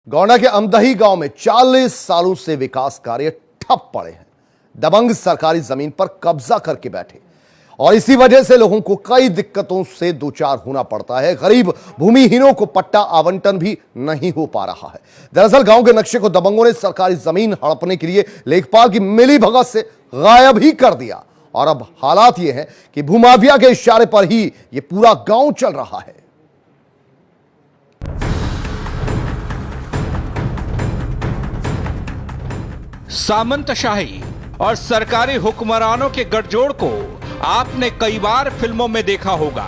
गोंडा के अमदही गांव में 40 सालों से विकास कार्य ठप पड़े हैं। दबंग सरकारी जमीन पर कब्जा करके बैठे और इसी वजह से लोगों को कई दिक्कतों से दो चार होना पड़ता है। गरीब भूमिहीनों को पट्टा आवंटन भी नहीं हो पा रहा है। दरअसल गांव के नक्शे को दबंगों ने सरकारी जमीन हड़पने के लिए लेखपाल की मिलीभगत से गायब ही कर दिया और अब हालात ये हैं कि भूमाफिया के इशारे पर ही ये पूरा गांव चल रहा है। सामंतशाही और सरकारी हुक्मरानों के गठजोड़ को आपने कई बार फिल्मों में देखा होगा,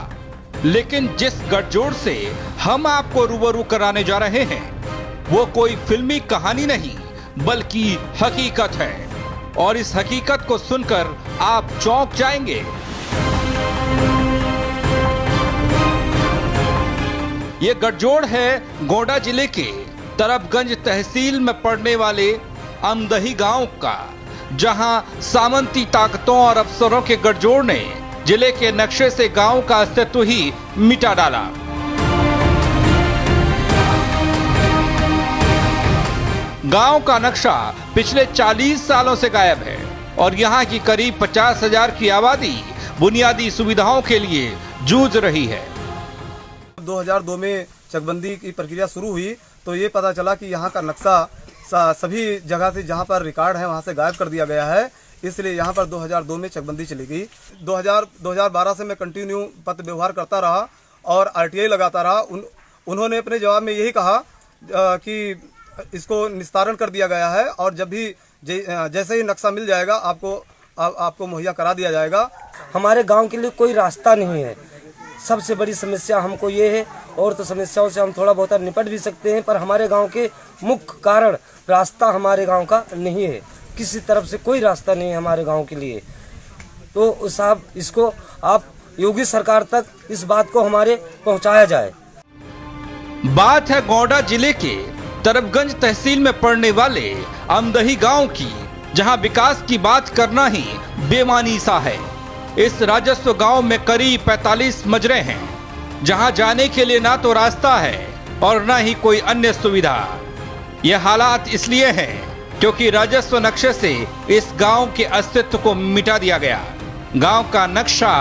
लेकिन जिस गठजोड़ से हम आपको रूबरू कराने जा रहे हैं वो कोई फिल्मी कहानी नहीं बल्कि हकीकत है और इस हकीकत को सुनकर आप चौंक जाएंगे। ये गठजोड़ है गोंडा जिले के तरबगंज तहसील में पड़ने वाले अमदही गांव का, जहां सामंती ताकतों और अफसरों के गठजोड़ ने जिले के नक्शे से गांव का अस्तित्व ही मिटा डाला। गांव का नक्शा पिछले 40 सालों से गायब है और यहां की करीब 50,000 की आबादी बुनियादी सुविधाओं के लिए जूझ रही है। 2002 में चकबंदी की प्रक्रिया शुरू हुई तो ये पता चला कि यहाँ का नक्शा सभी जगह से जहाँ पर रिकॉर्ड है वहाँ से गायब कर दिया गया है, इसलिए यहाँ पर 2002 में चकबंदी चली गई। 2012 से मैं कंटिन्यू पत्र व्यवहार करता रहा और आरटीआई लगाता रहा। उन्होंने अपने जवाब में यही कहा कि इसको निस्तारण कर दिया गया है और जब भी जैसे ही नक्शा मिल जाएगा आपको मुहैया करा दिया जाएगा। हमारे गांव के लिए कोई रास्ता नहीं है। सबसे बड़ी समस्या हमको ये है, और तो समस्याओं से हम थोड़ा बहुत निपट भी सकते हैं, पर हमारे गांव के मुख्य कारण रास्ता हमारे गांव का नहीं है। किसी तरफ से कोई रास्ता नहीं है हमारे गांव के लिए। तो साहब इसको आप योगी सरकार तक इस बात को हमारे पहुंचाया जाए। बात है गोंडा जिले के तरबगंज तहसील में पड़ने वाले अमदही गांव की, जहां विकास की बात करना ही बेमानी सा है। इस राजस्व गांव में करीब 45 मजरे हैं, जहां जाने के लिए ना तो रास्ता है और ना ही कोई अन्य सुविधा। यह हालात इसलिए हैं क्योंकि राजस्व नक्शे से इस गांव के अस्तित्व को मिटा दिया गया। गांव का नक्शा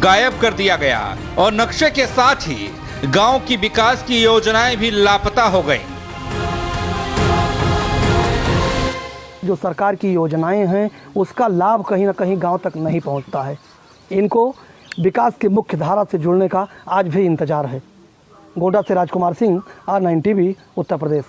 गायब कर दिया गया और नक्शे के साथ ही गांव की विकास की योजनाएं भी लापता हो गईं। जो सरकार की योजनाएं हैं उसका लाभ कहीं ना कहीं गांव तक नहीं पहुंचता है। इनको विकास की मुख्य धारा से जुड़ने का आज भी इंतजार है। गोंडा से राजकुमार सिंह, R9 TV, उत्तर प्रदेश।